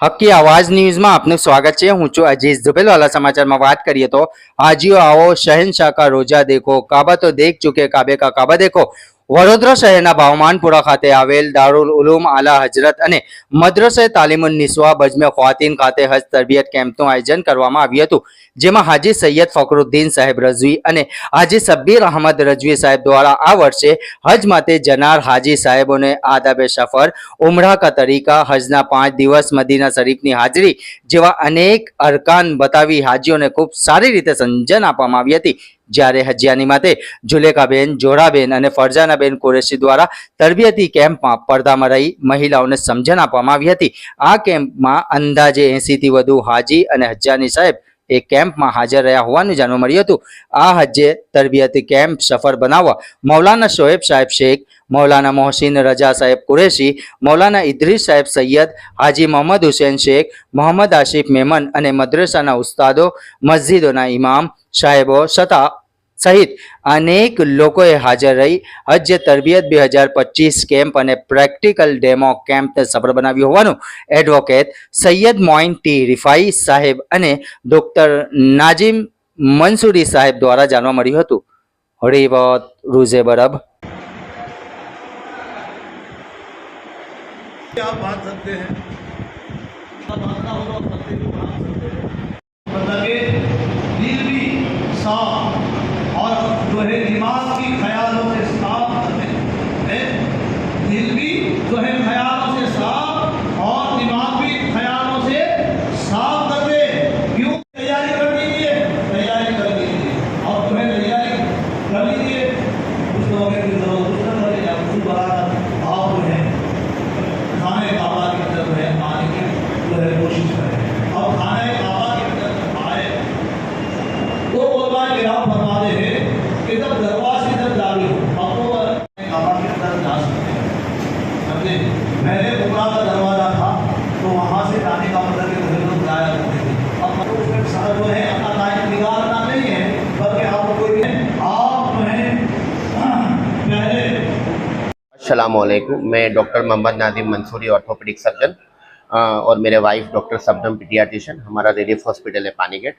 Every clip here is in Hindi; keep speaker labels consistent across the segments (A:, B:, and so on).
A: हक की आवाज न्यूज में आपનું સ્વાગત છે। હું છું અજીઝ ઝુબેલવાલા। समाचाરમાં વાત કરીએ તો હાજીઓ आओ शहनशाह का रोजा देखो, काबा तो देख चुके, काबे का काबा देखो। वडोदरा शहરના ભાવમાનપુરા ખાતે આવેલ દારુલ ઉલૂમ આલા હજરત અને મદ્રસે તાલીમુન નિસ્વા બજમે ખ્વાતીન ખાતે હજ તરબિયત કેમ્પનું આયોજન કરવામાં આવ્યું હતું, જેમાં હાજી સૈયદ ફખરુદ્દીન સાહેબ રઝવી અને હાજી સબ્બીર અહમદ રઝવી સાહેબ દ્વારા આ વર્ષે હજ માટે જનાર હાજી સાહેબોને આદાબે સફર, ઉમરા કા તરીકા, હજના 5 દિવસ મદીના શરીફની હાજરી જેવા અનેક અરકાન બતાવી હાજીઓને ખૂબ સારી રીતે સમજણ આપવામાં આવી હતી। જ્યારે હજિયાની માતે જુલેખાબેન, જોરાબેન અને ફરજાનાબેન કુરેશી દ્વારા તરબિયતી કેમ્પમાં પડદામાં રહી મહિલાઓને સમજણ આપવામાં આવી હતી। આ કેમ્પમાં અંદાજે 80 થી વધુ હાજી અને હજ્જાની સાહેબ એક કેમ્પમાં હાજર રહ્યા હોવાનું જાણવા મળ્યું હતું। આ હજ્જે તરબિયતી કેમ્પ સફળ બનાવવા મૌલાના શોએબ સાહેબ શેખ, मौलाना मोहसिन रजा साहेब कुरेशी, मौलाना इद्रीस साहेब सैयद, हाजी मोहम्मद हुसैन शेख, मोहम्मद आशिफ मेमन અને મદ્રસાના ઉસ્તાદો, મસ્જિદોના ઇમામ સાહેબો સહિત અનેક લોકોએ હાજર રહી હજ તરબિયત 2025 કેમ્પ અને પ્રેક્ટિકલ ડેમો કેમ્પને સફળ બનાવ્યું હોવાનું એડવોકેટ સૈયદ મોઇન ટી રિફાઈ સાહેબ અને ડોક્ટર નાજીમ મંસૂરી સાહેબ દ્વારા જાણવા મળ્યું હતું। હરિવત રૂઝે બરબ।
B: आप बांध सकते हैं, बांधना हो तो पत्ते भी बांध सकते हैं। मतलब दिल भी साफ और जो है दिमाग की ख्यालों से साफ करते हैं। दिल भी जो है ख्यालों से साफ और दिमाग भी ख्यालों से साफ करते। क्यों? तैयारी कर लीजिए, तैयारी कर लीजिए और जो है तैयारी कर लीजिए। कुछ लोगों की जरूरत कुछ न करे या कुछ बराबर आप जो है खाने काबा की तरफ है आने की जो है कोशिश करें। अब खाने काबा की तरफ आए तो उलमा किराम फरमाते हैं कि जब दरवाजे की तरफ जाने हो अब तो काबा की तरफ जा सकते हैं। समझे? पहले उमरा का दरवाजा था तो वहाँ से जाने का मतलब कि मुझे लोग जाया करते थे। अब मतलब उसमें जो है अपना टाइम निकालना नहीं है, बल्कि आप कोई आप जो है पहले।
C: अस्सलामुअलैकुम, मैं doctor Mohammad Nadim Mansuri orthopaedic surgeon और मेरे वाइफ डॉक्टर सबनम पीडियाट्रिशियन। हमारा रिलीफ हॉस्पिटल है पानीगेट।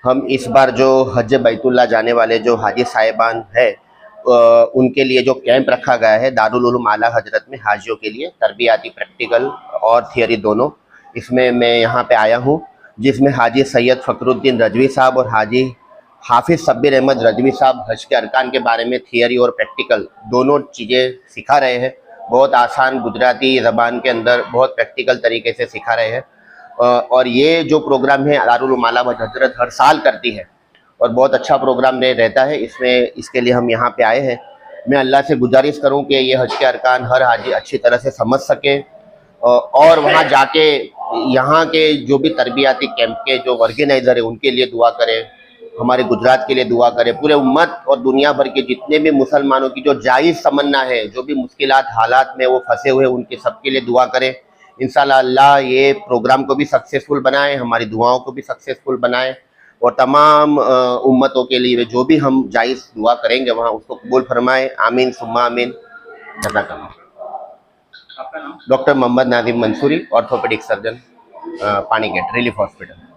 C: हम इस बार जो हज बैतुल्ला जाने वाले जो हाजी साहिबान है उनके लिए जो कैंप रखा गया है दारुल उलूम आला हजरत में हाजियों के लिए तरबियाती प्रैक्टिकल और थियरी दोनों, इसमें मैं यहाँ पे आया हूँ, जिसमें हाजी सैयद फखरुद्दीन रजवी साहब और हाजी हाफिज़ सब्बीर अहमद रजवी साहब हज के अरकान के बारे में थियरी और प्रैक्टिकल दोनों चीज़ें सिखा रहे हैं। बहुत आसान गुजराती ज़बान के अंदर बहुत प्रैक्टिकल तरीके से सिखा रहे हैं। और ये जो प्रोग्राम है दारुल उलूम आला हजरत हर साल करती है और बहुत अच्छा प्रोग्राम रहता है। इसके लिए हम यहाँ पे आए हैं। मैं अल्लाह से गुजारिश करूँ कि ये हज के अरकान हर हाजी अच्छी तरह से समझ सके और वहाँ जाके यहाँ के जो भी तरबियाती कैंप के जो ऑर्गेनाइज़र है उनके लिए दुआ करें, हमारे गुजरात के लिए दुआ करें, पूरे उम्मत और दुनिया भर के जितने भी मुसलमानों की जो जायज़ तमन्ना है, जो भी मुश्किलात हालात में वो फंसे हुए उनके सबके लिए दुआ करें। इंशाल्लाह अल्लाह ये प्रोग्राम को भी सक्सेसफुल बनाए, हमारी दुआओं को भी सक्सेसफुल बनाए और तमाम उम्मतों के लिए जो भी हम जायज़ दुआ करेंगे वहाँ उसको कबूल फरमाए। आमीन सुम्मा आमीन। Doctor Mohammad Nadim Mansuri orthopaedic surgeon Panigate relief hospital.